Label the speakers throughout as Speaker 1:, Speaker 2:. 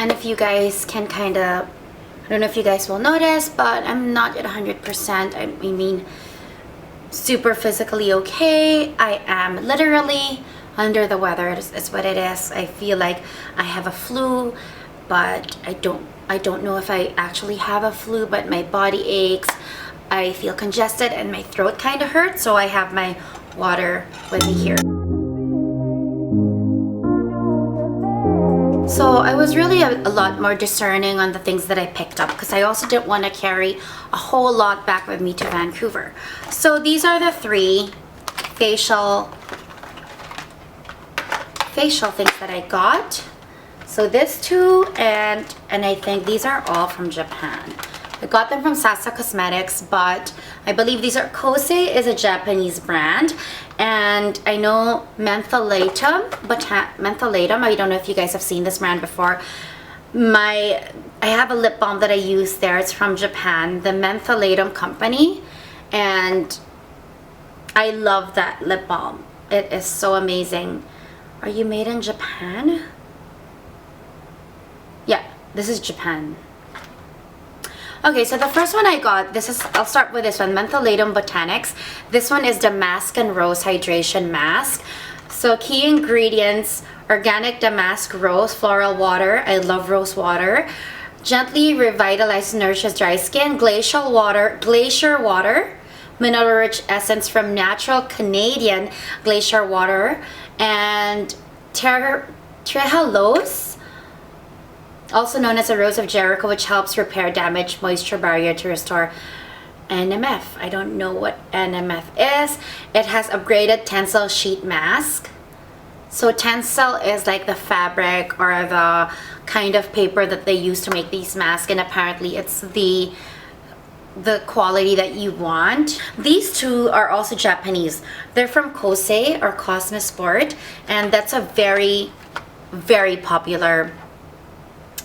Speaker 1: And if you guys can kind of, I don't know if you guys will notice, but I'm not at 100%. I mean, super physically okay. I am literally under the weather. It's what it is. I feel like I have a flu, but I don't know if I actually have a flu, but my body aches. I feel congested and my throat kind of hurts, so I have my water with me here. So I was really a lot more discerning on the things that I picked up because I also didn't want to carry a whole lot back with me to Vancouver. So these are the 3 facial things that I got. So this 2 and I think these are all from Japan. I got them from Sasa Cosmetics, but I believe these are, Kosei is a Japanese brand, and I know Mentholatum, I don't know if you guys have seen this brand before. I have a lip balm that I use there. It's from Japan, the Mentholatum company, and I love that lip balm. It is so amazing. Are you made in Japan? Yeah, this is Japan. Okay, so the first one I got, I'll start with this one, Mentholatum Botanics. This one is the Mask and Rose Hydration Mask. So key ingredients, organic damask rose, floral water. I love rose water. Gently revitalizes, nourishes dry skin. Glacier water, mineral-rich essence from natural Canadian glacier water. And Trehalose, also known as a Rose of Jericho, which helps repair damaged moisture barrier to restore NMF. I don't know what NMF is. It has upgraded Tencel sheet mask. So Tencel is like the fabric or the kind of paper that they use to make these masks, and apparently it's the quality that you want. These 2 are also Japanese. They're from Kosei or Cosmosport, and that's a very, very popular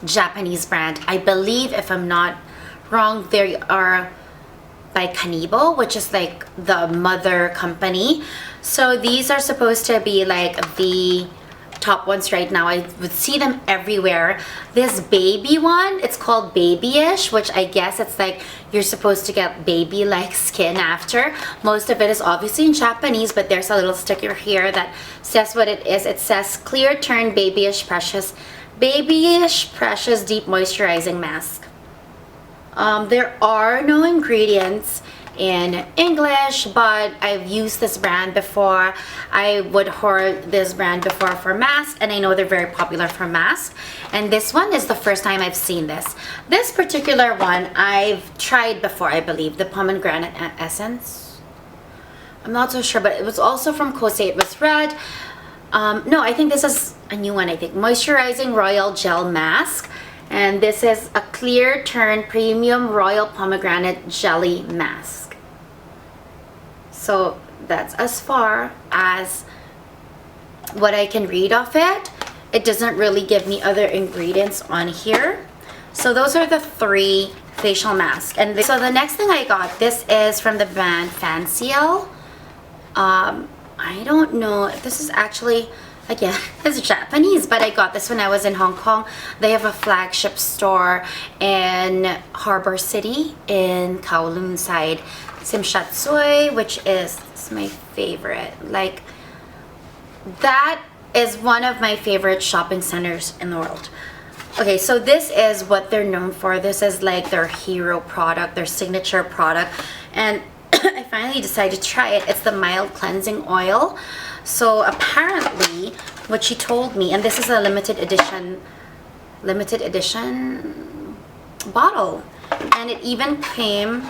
Speaker 1: Japanese brand. I believe, if I'm not wrong, they are by Kanebo, which is like the mother company. So these are supposed to be like the top ones right now. I would see them everywhere. This baby one, it's called Babyish, which I guess it's like you're supposed to get baby-like skin after. Most of it is obviously in Japanese, but there's a little sticker here that says what it is. It says Clear Turn Babyish Precious Deep Moisturizing Mask. There are no ingredients in English, but I've used this brand before. I would hoard this brand before for masks, and I know they're very popular for masks. And this one is the first time I've seen this. This particular one I've tried before, I believe, the pomegranate essence. I'm not so sure, but it was also from Kosei. It was red. No, I think this is a new one. I think Moisturizing Royal Gel Mask, and this is a Clear Turn Premium Royal Pomegranate Jelly Mask. So that's as far as what I can read off it. It doesn't really give me other ingredients on here. So those are the 3 facial masks. And so the next thing I got, this is from the brand Fancial. I don't know if this is actually, again, it's Japanese, but I got this when I was in Hong Kong. They have a flagship store in Harbor City in Kowloon side, Simshatsui, which is my favorite. Like, that is one of my favorite shopping centers in the world. Okay, so this is what they're known for. This is like their hero product, their signature product, and I finally decided to try it. It's the mild cleansing oil. So apparently what she told me, and this is a limited edition bottle, and it even came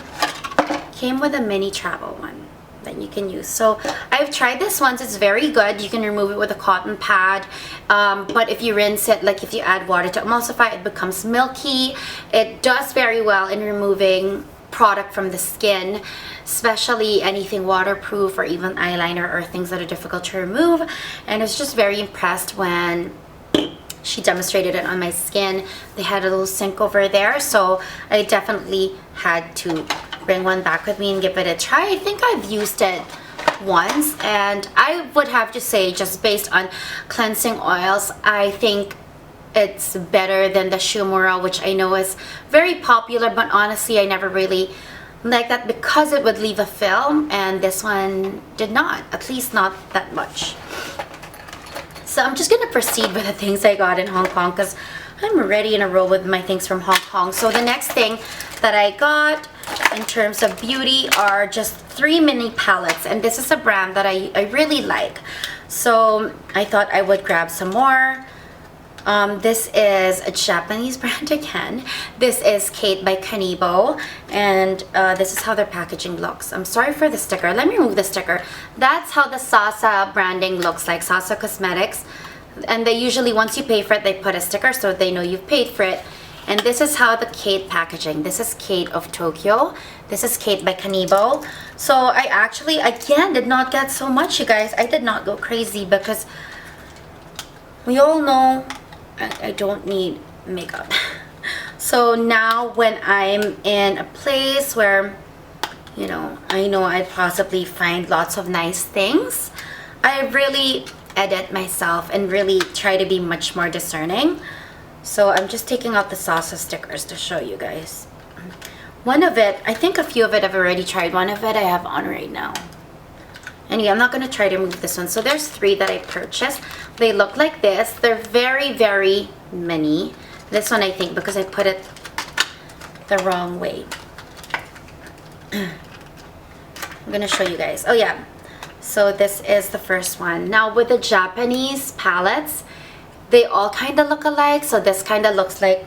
Speaker 1: with a mini travel one that you can use. So I've tried this once. It's very good. You can remove it with a cotton pad, but if you rinse it, like if you add water to emulsify, it becomes milky. It does very well in removing product from the skin, especially anything waterproof or even eyeliner or things that are difficult to remove. And I was just very impressed when she demonstrated it on my skin. They had a little sink over there, so I definitely had to bring one back with me and give it a try. I think I've used it once, and I would have to say, just based on cleansing oils, I think it's better than the Shumura, which I know is very popular, but honestly I never really like that because it would leave a film, and this one did not, at least not that much. So I'm just gonna proceed with the things I got in Hong Kong because I'm already in a row with my things from Hong Kong. So the next thing that I got in terms of beauty are just 3 mini palettes, and this is a brand that I really like. So I thought I would grab some more. This is a Japanese brand again. This is Kate by Kanebo, and this is how their packaging looks. I'm sorry for the sticker. Let me remove the sticker. That's how the Sasa branding looks like, Sasa Cosmetics. And they usually, once you pay for it, they put a sticker so they know you've paid for it. And this is how the Kate packaging. This is Kate of Tokyo. This is Kate by Kanebo. So I actually, again, did not get so much, you guys. I did not go crazy because we all know I don't need makeup. So now when I'm in a place where, you know I'd possibly find lots of nice things, I really edit myself and really try to be much more discerning. So I'm just taking out the Sasa stickers to show you guys. One of it, I think a few of it I've already tried. One of it I have on right now. Anyway, I'm not going to try to remove this one. So there's 3 that I purchased. They look like this. They're very, very mini. This one I think because I put it the wrong way. I'm going to show you guys. Oh yeah. So this is the first one. Now with the Japanese palettes, they all kind of look alike. So this kind of looks like,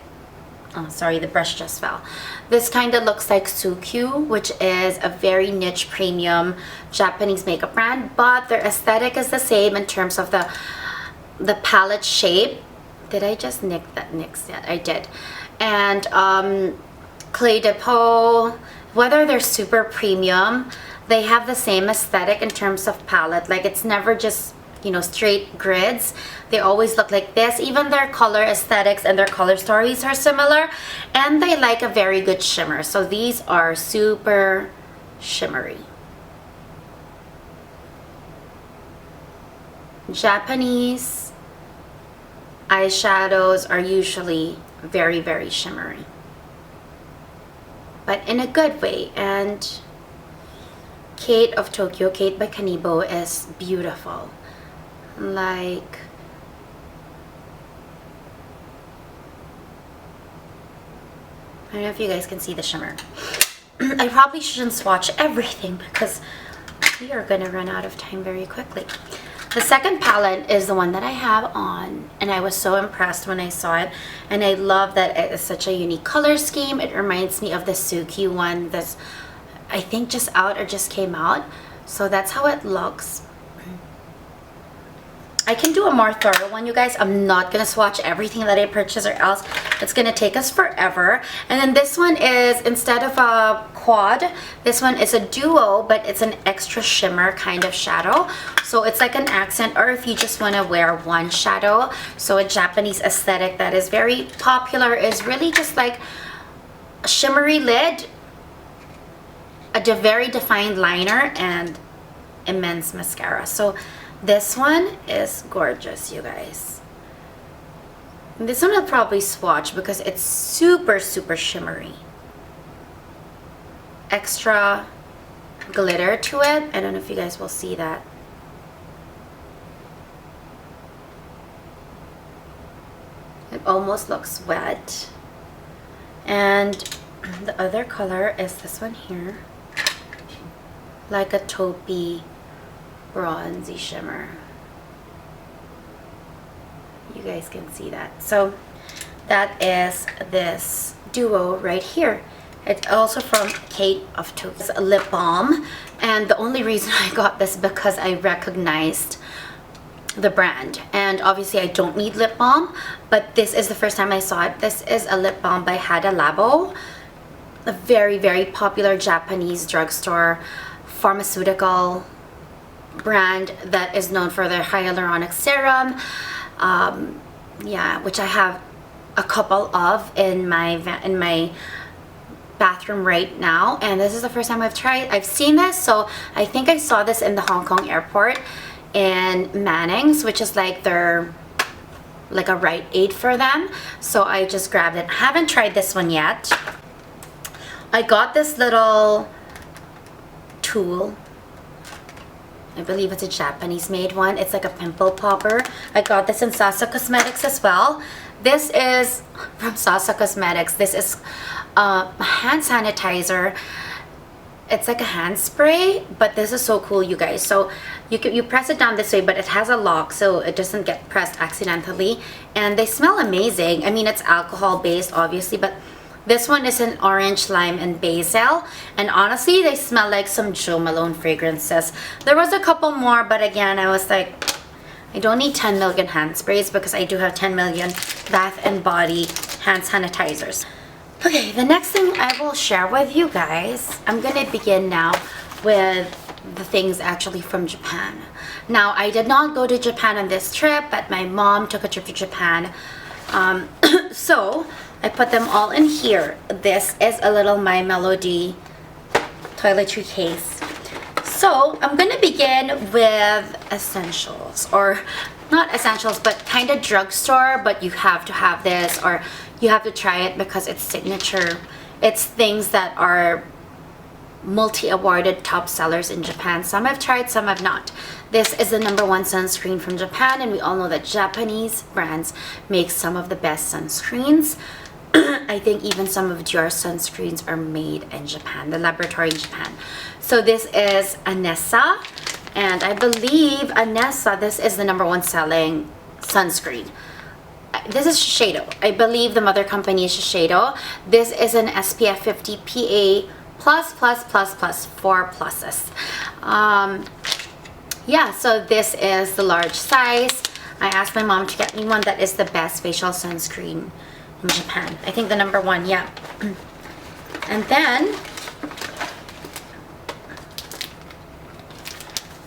Speaker 1: oh sorry, the brush just fell. This kind of looks like Sukyu, which is a very niche premium Japanese makeup brand, but their aesthetic is the same in terms of the palette shape. Did I just nick that? Yeah, I did. And Clé de Peau, whether they're super premium, they have the same aesthetic in terms of palette. Like it's never just, straight grids. They always look like this. Even their color aesthetics and their color stories are similar, and they like a very good shimmer. So these are super shimmery. Japanese eyeshadows are usually very, very shimmery, but in a good way. And Kate of Tokyo, Kate by Kanebo, is beautiful. Like, I don't know if you guys can see the shimmer. I probably shouldn't swatch everything because we are going to run out of time very quickly. The second palette is the one that I have on, and I was so impressed when I saw it, and I love that it is such a unique color scheme. It reminds me of the Sukyu one that's, I think, just out or just came out. So that's how it looks. I can do a more thorough one, you guys. I'm not gonna swatch everything that I purchased or else it's gonna take us forever. And then this one is, instead of a quad, this one is a duo, but it's an extra shimmer kind of shadow. So it's like an accent, or if you just wanna wear one shadow. So a Japanese aesthetic that is very popular is really just like a shimmery lid, a very defined liner, and immense mascara. So this one is gorgeous, you guys. This one I'll probably swatch because it's super, super shimmery. Extra glitter to it. I don't know if you guys will see that. It almost looks wet. And the other color is this one here. Like a taupey bronzy shimmer. You guys can see that. So that is this duo right here. It's also from Kate of Tokyo. It's a lip balm, and the only reason I got this because I recognized the brand, and obviously I don't need lip balm, but this is the first time I saw it. This is a lip balm by Hada Labo, a very, very popular Japanese drugstore pharmaceutical brand that is known for their hyaluronic serum, yeah, which I have a couple of in my bathroom right now, and this is the first time I've seen this. So I think I saw this in the Hong Kong airport in Manning's, which is like their like a Rite Aid for them. So I just grabbed it. I haven't tried this one yet. I got this little tool. I believe it's a Japanese made one. It's like a pimple popper. I got this in Sasa Cosmetics as well. This is from Sasa Cosmetics. This is a hand sanitizer. It's like a hand spray, but this is so cool, you guys. So you press it down this way, but it has a lock so it doesn't get pressed accidentally. And they smell amazing. I mean, it's alcohol based obviously, but this one is an orange, lime, and basil. And honestly, they smell like some Jo Malone fragrances. There was a couple more, but again, I was like, I don't need 10 million hand sprays because I do have 10 million Bath and Body hand sanitizers. Okay, the next thing I will share with you guys, I'm gonna begin now with the things actually from Japan. Now, I did not go to Japan on this trip, but my mom took a trip to Japan. So I put them all in here. This is a little My Melody toiletry case. So I'm gonna begin with essentials, or not essentials, but kind of drugstore, but you have to have this, or you have to try it because it's signature. It's things that are multi-awarded top sellers in Japan. Some I've tried, some I've not. This is the #1 sunscreen from Japan, and we all know that Japanese brands make some of the best sunscreens. I think even some of your sunscreens are made in Japan, the laboratory in Japan. So this is Anessa, and I believe Anessa, this is the #1 selling sunscreen. This is Shiseido. I believe the mother company is Shiseido. This is an SPF 50 PA++++, 4 pluses. Yeah, so this is the large size. I asked my mom to get me one that is the best facial sunscreen in Japan. I think the #1, yeah. And then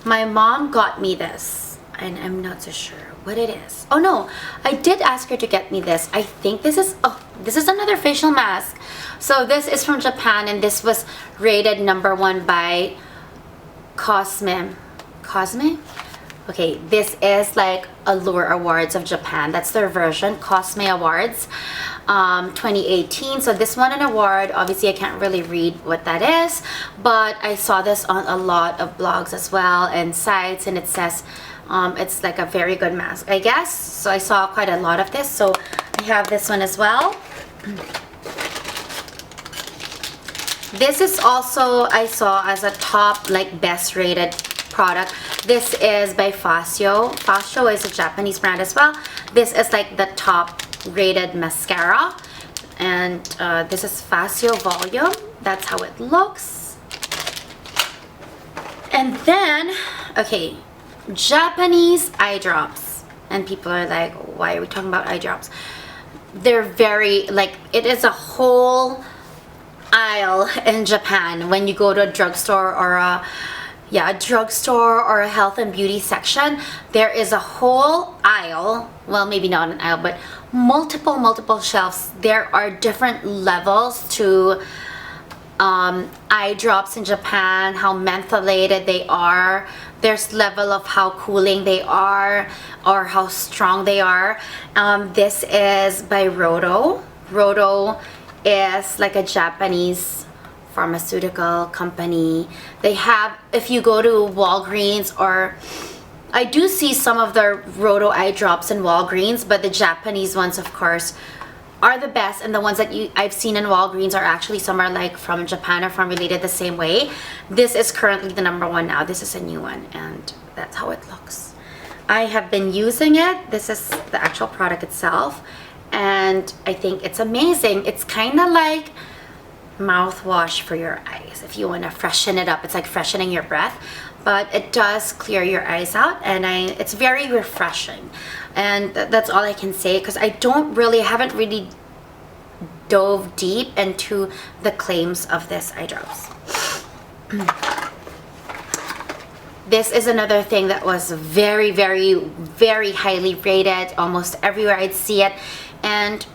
Speaker 1: my mom got me this, and I'm not so sure what it is. Oh no, I did ask her to get me this. I think this is, oh, this is another facial mask. So this is from Japan, and this was rated #1 by Cosme? Okay, this is like Allure Awards of Japan. That's their version, Cosme Awards 2018. So this won an award. Obviously, I can't really read what that is, but I saw this on a lot of blogs as well and sites, and it says it's like a very good mask, I guess. So I saw quite a lot of this. So I have this one as well. This is also, I saw as a top, like, best rated product. This is by Fasio. Fasio is a Japanese brand as well. This is like the top rated mascara, and this is Fasio Volume. That's how it looks. And then, okay, Japanese eye drops. And people are like, why are we talking about eye drops? They're very, like, it is a whole aisle in Japan when you go to a drugstore or a drugstore or a health and beauty section. There is a whole aisle, well, maybe not an aisle, but multiple shelves. There are different levels to eye drops in Japan, how mentholated they are. There's level of how cooling they are or how strong they are. This is by Rodo. Rodo is like a Japanese pharmaceutical company. They have, if you go to Walgreens, or I do see some of the Rodo eye drops in Walgreens, but the Japanese ones, of course, are the best, and the ones that I've seen in Walgreens are actually some are like from Japan or formulated the same way. This is currently the #1 now. This is a new one, and that's how it looks. I have been using it. This is the actual product itself, and I think it's amazing. It's kind of like mouthwash for your eyes if you want to freshen it up. It's like freshening your breath, but it does clear your eyes out, and it's very refreshing. And that's all I can say, because I haven't really dove deep into the claims of this eye drops. This is another thing that was very highly rated almost everywhere I'd see it, and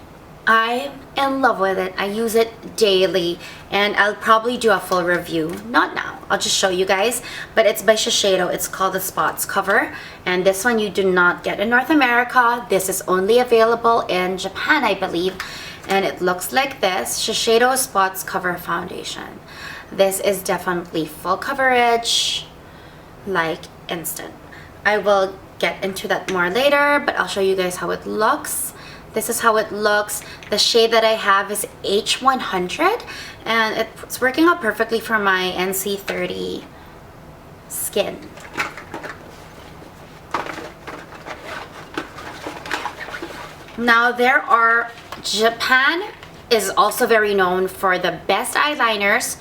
Speaker 1: I'm in love with it. I use it daily, and I'll probably do a full review. Not now. I'll just show you guys. But it's by Shiseido. It's called the Spots Cover. And this one you do not get in North America. This is only available in Japan, I believe. And it looks like this. Shiseido Spots Cover Foundation. This is definitely full coverage, like instant. I will get into that more later, but I'll show you guys how it looks. This is how it looks. The shade that I have is H100, and it's working out perfectly for my NC30 skin. Now Japan is also very known for the best eyeliners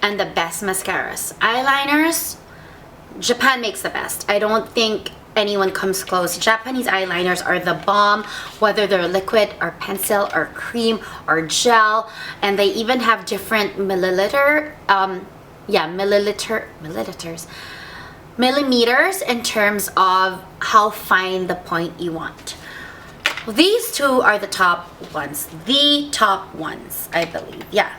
Speaker 1: and the best mascaras. Eyeliners, Japan makes the best. I don't think anyone comes close. Japanese eyeliners are the bomb, whether they're liquid or pencil or cream or gel, and they even have different millimeters in terms of how fine the point you want. These two are the top ones, I believe. Yeah,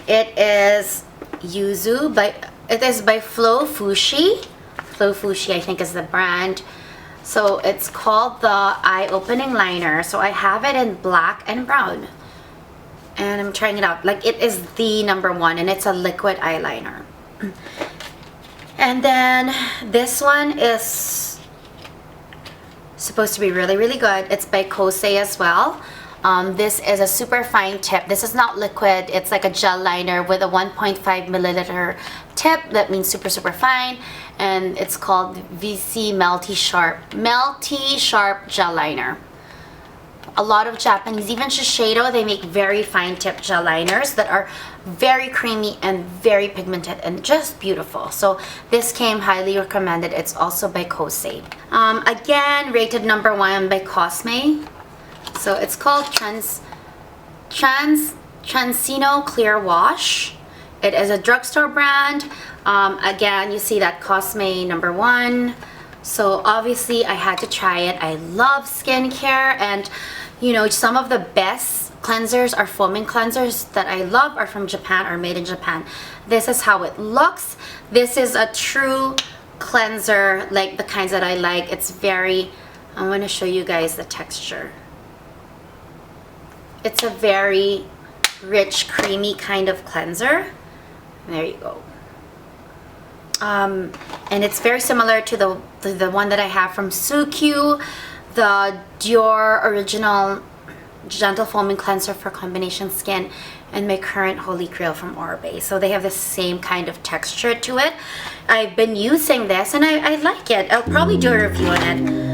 Speaker 1: it is Yuzu by Flow Fushi. Flow Fushi, I think, is the brand. So it's called the Eye Opening Liner. So I have it in black and brown, and I'm trying it out. Like, it is the #1, and it's a liquid eyeliner. And then this one is supposed to be really, really good. It's by Kosei as well. This is a super fine tip. This is not liquid. It's like a gel liner with a 1.5 milliliter tip. That means super, super fine. And it's called VC Melty Sharp Gel Liner. A lot of Japanese, even Shiseido, they make very fine tip gel liners that are very creamy and very pigmented and just beautiful. So this came highly recommended. It's also by Kosei. Again, rated #1 by Cosme. So it's called Transino Clear Wash. It is a drugstore brand. Again, you see that Cosme #1. So obviously I had to try it. I love skincare, and you know, some of the best cleansers are foaming cleansers that I love are from Japan or made in Japan. This is how it looks. This is a true cleanser, like the kinds that I like. It's very, I want to show you guys the texture. It's a very rich, creamy kind of cleanser. There you go. And it's very similar to the one that I have from Suikyu, the Dior Original Gentle Foaming Cleanser for combination skin, and my current Holy Grail from Orbe. So they have the same kind of texture to it. I've been using this, and I like it. I'll probably do a review on it.